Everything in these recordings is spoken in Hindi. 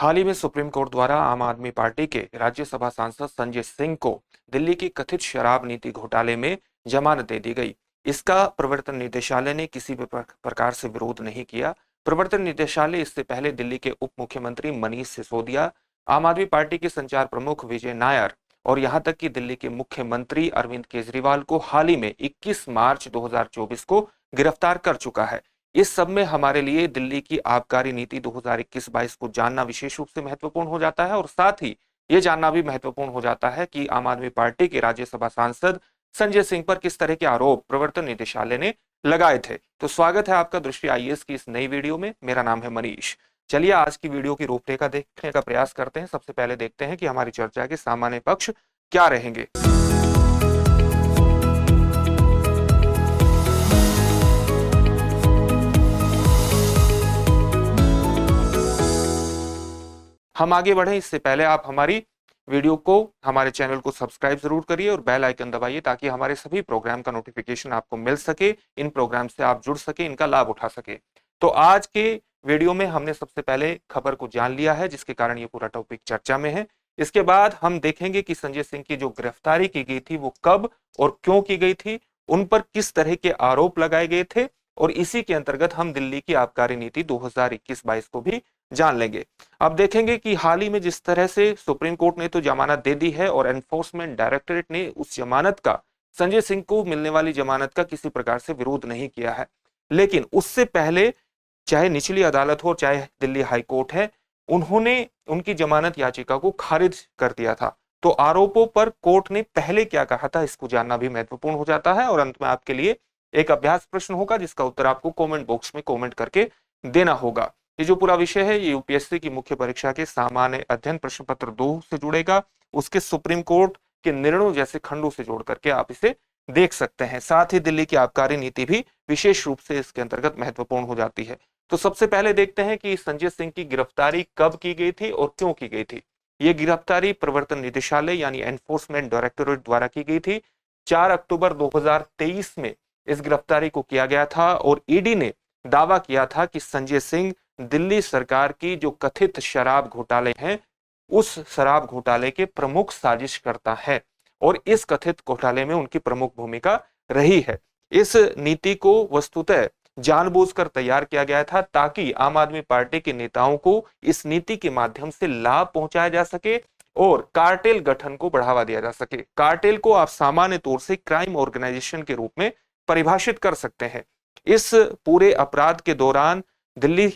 हाल ही में सुप्रीम कोर्ट द्वारा आम आदमी पार्टी के राज्यसभा सांसद संजय सिंह को दिल्ली की कथित शराब नीति घोटाले में जमानत दे दी गई। इसका प्रवर्तन निदेशालय ने किसी भी प्रकार से विरोध नहीं किया। प्रवर्तन निदेशालय इससे पहले दिल्ली के उप मुख्यमंत्री मनीष सिसोदिया, आम आदमी पार्टी के संचार प्रमुख विजय नायर और यहां तक कि दिल्ली के मुख्यमंत्री अरविंद केजरीवाल को हाल ही में 21 मार्च 2024 को गिरफ्तार कर चुका है। इस सब में हमारे लिए दिल्ली की आबकारी नीति 2021-22 को जानना विशेष रूप से महत्वपूर्ण हो जाता है और साथ ही ये जानना भी महत्वपूर्ण हो जाता है कि आम आदमी पार्टी के राज्यसभा सांसद संजय सिंह पर किस तरह के आरोप प्रवर्तन निदेशालय ने लगाए थे। तो स्वागत है आपका दृष्टि आईएएस की इस नई वीडियो में। मेरा नाम है मनीष। चलिए आज की वीडियो की रूपरेखा देखने का प्रयास करते हैं। सबसे पहले देखते हैं कि हमारी चर्चा के सामान्य पक्ष क्या रहेंगे। हम आगे बढ़े इससे पहले आप हमारी वीडियो को, हमारे चैनल को सब्सक्राइब जरूर करिए और बेल आइकन दबाइए ताकि हमारे सभी प्रोग्राम का नोटिफिकेशन आपको मिल सके, इन प्रोग्राम से आप जुड़ सके, इनका लाभ उठा सके। तो आज के वीडियो में हमने सबसे पहले खबर को जान लिया है, जिसके कारण ये पूरा टॉपिक चर्चा में है। इसके बाद हम देखेंगे कि संजय सिंह की जो गिरफ्तारी की गई थी वो कब और क्यों की गई थी, उन पर किस तरह के आरोप लगाए गए थे, और इसी के अंतर्गत हम दिल्ली की आबकारी नीति 2021-22 को भी जान लेंगे। अब देखेंगे कि हाल ही में जिस तरह से सुप्रीम कोर्ट ने तो जमानत दे दी है और एनफोर्समेंट डायरेक्टरेट ने उस जमानत का, संजय सिंह को मिलने वाली जमानत का किसी प्रकार से विरोध नहीं किया है, लेकिन उससे पहले चाहे निचली अदालत हो चाहे दिल्ली हाई कोर्ट है, उन्होंने उनकी जमानत याचिका को खारिज कर दिया था। तो आरोपों पर कोर्ट ने पहले क्या कहा था, इसको जानना भी महत्वपूर्ण हो जाता है। और अंत में आपके लिए एक अभ्यास प्रश्न होगा जिसका उत्तर आपको कमेंट बॉक्स में कमेंट करके देना होगा। ये जो पूरा विषय है ये यूपीएससी की मुख्य परीक्षा के सामान्य अध्ययन प्रश्न पत्र 2 से जुड़ेगा, उसके सुप्रीम कोर्ट के निर्णयों जैसे खंडों से जोड़ करके आप इसे देख सकते हैं। साथ ही दिल्ली की आबकारी नीति भी विशेष रूप से इसके अंतर्गत महत्वपूर्ण हो जाती है। तो सबसे पहले देखते हैं कि संजय सिंह की गिरफ्तारी कब की गई थी और क्यों की गई थी। ये गिरफ्तारी प्रवर्तन निदेशालय यानी एनफोर्समेंट डायरेक्टोरेट द्वारा की गई थी। 4 अक्टूबर 2023 में इस गिरफ्तारी को किया गया था और ईडी ने दावा किया था कि संजय सिंह दिल्ली सरकार की जो कथित शराब घोटाले हैं उस शराब घोटाले के प्रमुख साजिशकर्ता है और इस कथित घोटाले में उनकी प्रमुख भूमिका रही है। इस नीति को वस्तुतः जानबूझकर तैयार किया गया था ताकि आम आदमी पार्टी के नेताओं को इस नीति के माध्यम से लाभ पहुंचाया जा सके और कार्टेल गठन को बढ़ावा दिया जा सके। कार्टेल को आप सामान्य तौर से क्राइम ऑर्गेनाइजेशन के रूप में परिभाषित कर सकते हैं। इस पूरे अपराध के दौरान दिल्ली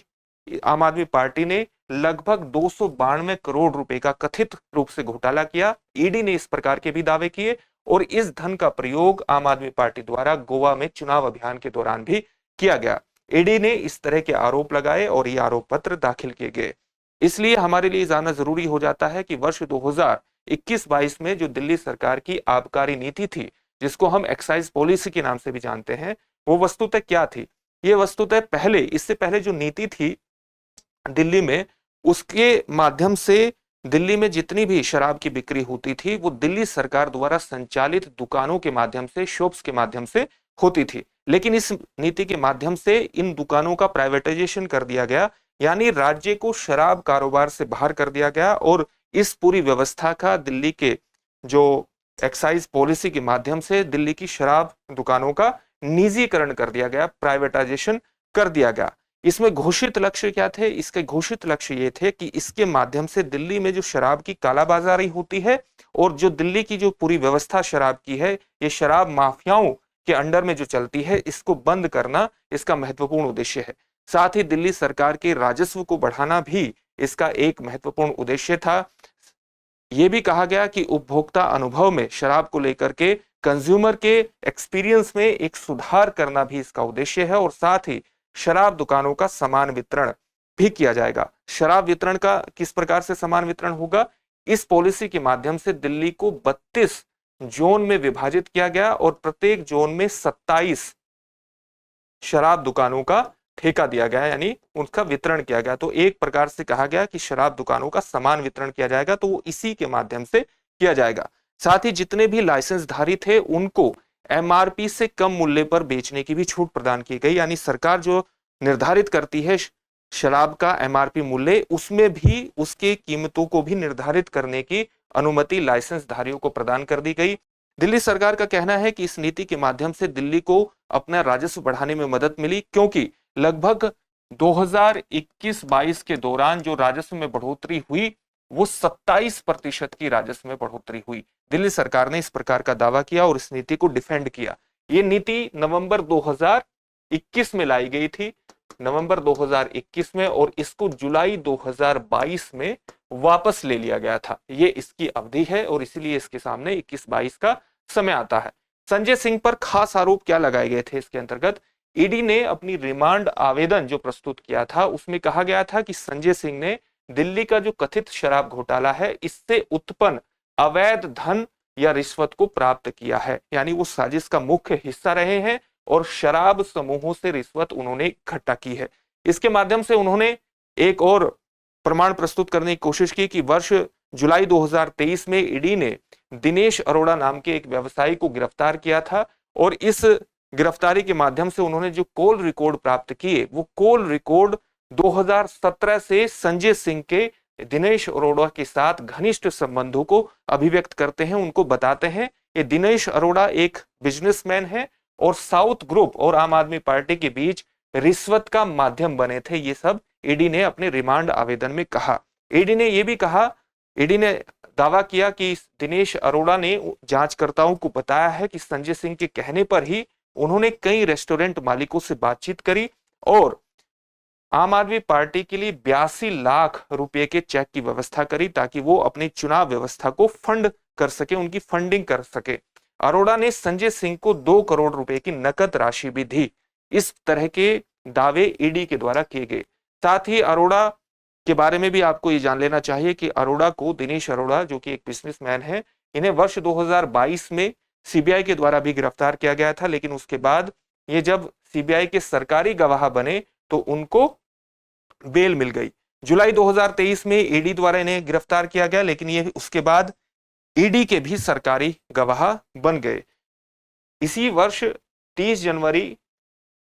आम आदमी पार्टी ने लगभग 292 करोड़ रुपए का कथित रूप से घोटाला किया। ईडी ने इस प्रकार के भी दावे किए और इस धन का प्रयोग आम आदमी पार्टी द्वारा गोवा में चुनाव अभियान के दौरान भी किया गया। ईडी ने इस तरह के आरोप लगाए और ये आरोप पत्र दाखिल किए गए। इसलिए हमारे लिए जानना जरूरी हो जाता है कि वर्ष 2021-22 में जो दिल्ली सरकार की आबकारी नीति थी, जिसको हम एक्साइज पॉलिसी के नाम से भी जानते हैं, वो वस्तुतः क्या थी। ये वस्तुतः पहले, इससे पहले जो नीति थी दिल्ली में, उसके माध्यम से दिल्ली में जितनी भी शराब की बिक्री होती थी वो दिल्ली सरकार द्वारा संचालित दुकानों के माध्यम से, शॉप्स के माध्यम से होती थी। लेकिन इस नीति के माध्यम से इन दुकानों का प्राइवेटाइजेशन कर दिया गया, यानी राज्य को शराब कारोबार से बाहर कर दिया गया और इस पूरी व्यवस्था का दिल्ली के जो एक्साइज पॉलिसी के माध्यम से दिल्ली की शराब दुकानों का निजीकरण कर दिया गया, प्राइवेटाइजेशन कर दिया गया। इसमें घोषित लक्ष्य क्या थे? इसके घोषित लक्ष्य ये थे कि इसके माध्यम से दिल्ली में जो शराब की कालाबाजारी होती है और जो दिल्ली की जो पूरी व्यवस्था शराब की है, ये शराब माफियाओं के अंडर में जो चलती है, इसको बंद करना इसका महत्वपूर्ण उद्देश्य है। साथ ही दिल्ली सरकार के राजस्व को बढ़ाना भी इसका एक महत्वपूर्ण उद्देश्य था। यह भी कहा गया कि उपभोक्ता अनुभव में शराब को लेकर के, कंज्यूमर के एक्सपीरियंस में एक सुधार करना भी इसका उद्देश्य है और साथ ही शराब दुकानों का समान वितरण भी किया जाएगा। शराब वितरण का किस प्रकार से समान वितरण होगा? इस पॉलिसी के माध्यम से दिल्ली को 32 जोन में विभाजित किया गया और प्रत्येक जोन में 27 शराब दुकानों का ठेका दिया गया, यानी उनका वितरण किया गया। तो एक प्रकार से कहा गया कि शराब दुकानों का समान वितरण किया जाएगा, तो वो इसी के माध्यम से किया जाएगा। साथ ही जितने भी लाइसेंसधारी थे उनको एमआरपी से कम मूल्य पर बेचने की भी छूट प्रदान की गई, यानी सरकार जो निर्धारित करती है शराब का एमआरपी मूल्य, उसमें भी उसके कीमतों को भी निर्धारित करने की अनुमति लाइसेंस धारियों को प्रदान कर दी गई। दिल्ली सरकार का कहना है कि इस नीति के माध्यम से दिल्ली को अपना राजस्व बढ़ाने में मदद मिली, क्योंकि लगभग 2021-22 के दौरान जो राजस्व में बढ़ोतरी हुई वो 27% की राजस्व में बढ़ोतरी हुई। दिल्ली सरकार ने इस प्रकार का दावा किया और इस नीति को डिफेंड किया। ये नीति नवंबर 2021 में लाई गई थी, नवंबर 2021 में, और इसको जुलाई 2022 में वापस ले लिया गया था। ये इसकी अवधि है और इसीलिए इसके सामने 21-22 का समय आता है। संजय सिंह पर खास आरोप क्या लगाए गए थे इसके अंतर्गत? ईडी ने अपनी रिमांड आवेदन जो प्रस्तुत किया था उसमें कहा गया था कि संजय सिंह ने दिल्ली का जो कथित शराब घोटाला है इससे उत्पन्न अवैध धन या रिश्वत को प्राप्त किया है, यानी वो साजिश का मुख्य हिस्सा रहे हैं और शराब समूहों से रिश्वत उन्होंने इकट्ठा की है। इसके माध्यम से उन्होंने एक और प्रमाण प्रस्तुत करने की कोशिश की कि वर्ष जुलाई 2023 में ईडी ने दिनेश अरोड़ा नाम के एक व्यवसायी को गिरफ्तार किया था और इस गिरफ्तारी के माध्यम से उन्होंने जो कॉल रिकॉर्ड प्राप्त किए वो कॉल रिकॉर्ड 2017 से संजय सिंह के दिनेश अरोड़ा के साथ घनिष्ठ संबंधों को अभिव्यक्त करते हैं, उनको बताते हैं। ये दिनेश अरोड़ा एक बिजनेसमैन है और साउथ ग्रुप और आम आदमी पार्टी के बीच रिश्वत का माध्यम बने थे। ये सब ईडी ने अपने रिमांड आवेदन में कहा। ईडी ने यह भी कहा, ईडी ने दावा किया कि दिनेश अरोड़ा ने जांचकर्ताओं को बताया है कि संजय सिंह के कहने पर ही उन्होंने कई रेस्टोरेंट मालिकों से बातचीत करी और आम आदमी पार्टी के लिए 82 लाख रुपए के चेक की व्यवस्था करी ताकि वो अपनी चुनाव व्यवस्था को फंड कर सके, उनकी फंडिंग कर सके। अरोड़ा ने संजय सिंह को 2 करोड़ रुपए की नकद राशि भी दी। इस तरह के दावे ईडी के द्वारा किए गए। साथ ही अरोड़ा के बारे में भी आपको ये जान लेना चाहिए कि अरोड़ा को, दिनेश अरोड़ा जो कि एक बिजनेसमैन है, इन्हें वर्ष 2022 में सीबीआई के द्वारा भी गिरफ्तार किया गया था, लेकिन उसके बाद ये जब सीबीआई के सरकारी गवाह बने तो उनको बेल मिल गई। जुलाई 2023 में ईडी द्वारा इन्हें गिरफ्तार किया गया, लेकिन ये उसके बाद ईडी के भी सरकारी गवाह बन गए। इसी वर्ष 30 जनवरी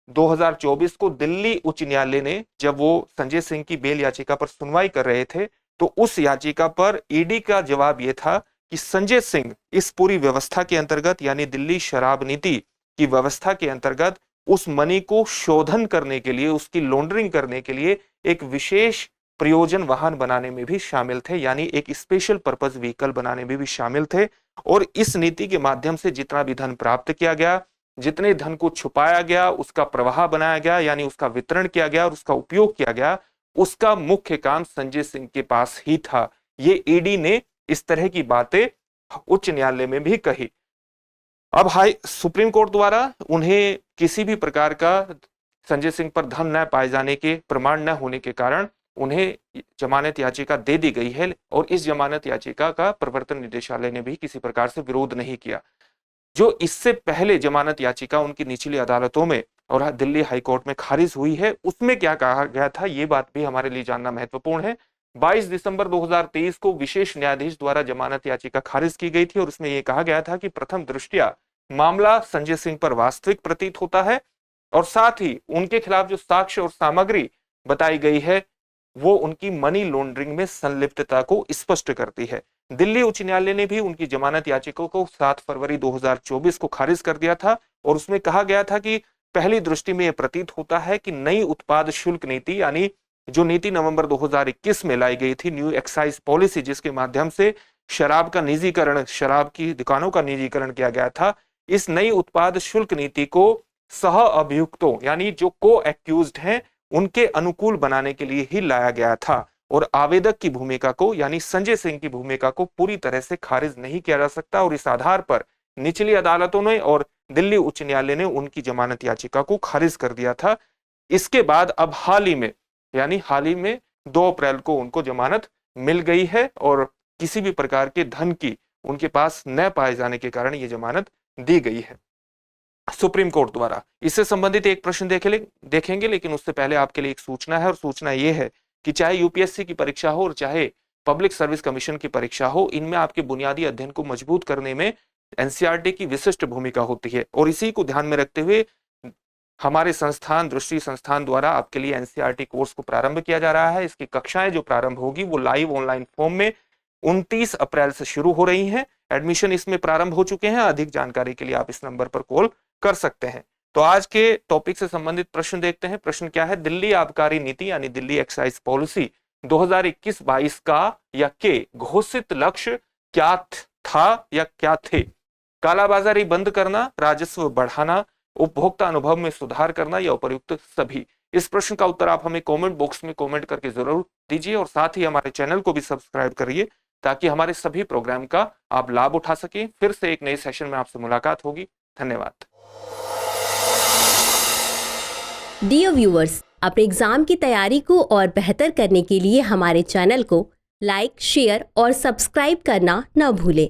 2024 को दिल्ली उच्च न्यायालय ने, जब वो संजय सिंह की बेल याचिका पर सुनवाई कर रहे थे, तो उस याचिका पर ईडी का जवाब यह था कि संजय सिंह इस पूरी व्यवस्था के अंतर्गत, यानी दिल्ली शराब नीति की व्यवस्था के अंतर्गत, उस मनी को शोधन करने के लिए, उसकी लॉन्ड्रिंग करने के लिए एक विशेष प्रयोजन वाहन बनाने में भी शामिल थे, यानी एक स्पेशल पर्पस व्हीकल बनाने में भी शामिल थे। और इस नीति के माध्यम से जितना भी धन प्राप्त किया गया, जितने धन को छुपाया गया, उसका प्रवाह बनाया गया, यानी उसका वितरण किया गया और उसका उपयोग किया गया, उसका मुख्य काम संजय सिंह के पास ही था। ये ईडी ने इस तरह की बातें उच्च न्यायालय में भी कही। अब सुप्रीम कोर्ट द्वारा उन्हें किसी भी प्रकार का संजय सिंह पर धन न पाए जाने के प्रमाण न होने के कारण उन्हें जमानत याचिका दे दी गई है और इस जमानत याचिका का प्रवर्तन निदेशालय ने भी किसी प्रकार से विरोध नहीं किया। जो इससे पहले जमानत याचिका उनकी निचली अदालतों में और दिल्ली हाईकोर्ट में खारिज हुई है, उसमें क्या कहा गया था, ये बात भी हमारे लिए जानना महत्वपूर्ण है। 22 दिसंबर 2023 को विशेष न्यायाधीश द्वारा जमानत याचिका खारिज की गई थी और उसमें यह कहा गया था कि प्रथम दृष्टया मामला संजय सिंह पर वास्तविक प्रतीत होता है और साथ ही उनके खिलाफ जो साक्ष्य और सामग्री बताई गई है वो उनकी मनी लॉन्ड्रिंग में संलिप्तता को स्पष्ट करती है। दिल्ली उच्च न्यायालय ने भी उनकी जमानत याचिका को 7 फरवरी 2024 को खारिज कर दिया था और उसमें कहा गया था कि पहली दृष्टि में यह प्रतीत होता है कि नई उत्पाद शुल्क नीति, यानी जो नीति नवंबर 2021 में लाई गई थी, न्यू एक्साइज पॉलिसी, जिसके माध्यम से शराब का निजीकरण, शराब की दुकानों का निजीकरण किया गया था, इस नई उत्पाद शुल्क नीति को सह अभियुक्तों, यानी जो को एक्यूज्ड हैं, उनके अनुकूल बनाने के लिए ही लाया गया था और आवेदक की भूमिका को, यानी संजय सिंह की भूमिका को पूरी तरह से खारिज नहीं किया जा सकता और इस आधार पर निचली अदालतों ने और दिल्ली उच्च न्यायालय ने उनकी जमानत याचिका को खारिज कर दिया था। इसके बाद अब हाल ही में 2 अप्रैल को उनको जमानत मिल गई है और किसी भी प्रकार के धन की उनके पास न पाए जाने के कारण यह जमानत दी गई है सुप्रीम कोर्ट द्वारा। इससे संबंधित एक प्रश्न देखेंगे, लेकिन उससे पहले आपके लिए एक सूचना है और सूचना यह है कि चाहे यूपीएससी की परीक्षा हो और चाहे पब्लिक सर्विस कमीशन की परीक्षा हो, इनमें आपके बुनियादी अध्ययन को मजबूत करने में एनसीईआरटी की विशिष्ट भूमिका होती है और इसी को ध्यान में रखते हुए हमारे संस्थान दृष्टि संस्थान द्वारा आपके लिए एनसीईआरटी कोर्स को प्रारंभ किया जा रहा है। इसकी कक्षाएं जो प्रारंभ होगी वो लाइव ऑनलाइन फॉर्म में 29 अप्रैल से शुरू हो रही हैं। एडमिशन इसमें प्रारंभ हो चुके हैं। अधिक जानकारी के लिए आप इस नंबर पर कॉल कर सकते हैं। तो आज के टॉपिक से संबंधित प्रश्न देखते हैं। प्रश्न क्या है, दिल्ली आबकारी नीति यानी दिल्ली एक्साइज पॉलिसी 2021-22 का या के घोषित लक्ष्य क्या था या क्या थे? कालाबाजारी बंद करना, राजस्व बढ़ाना, उपभोक्ता अनुभव में सुधार करना या उपर्युक्त सभी? इस प्रश्न का उत्तर आप हमें कमेंट बॉक्स में कमेंट करके जरूर दीजिए और साथ ही हमारे चैनल को भी सब्सक्राइब करिए ताकि हमारे सभी प्रोग्राम का आप लाभ उठा सकें। फिर से एक नए सेशन में आपसे मुलाकात होगी। धन्यवाद। डियर व्यूअर्स, अपने एग्जाम की तैयारी को और बेहतर करने के लिए हमारे चैनल को लाइक, शेयर और सब्सक्राइब करना न भूलें।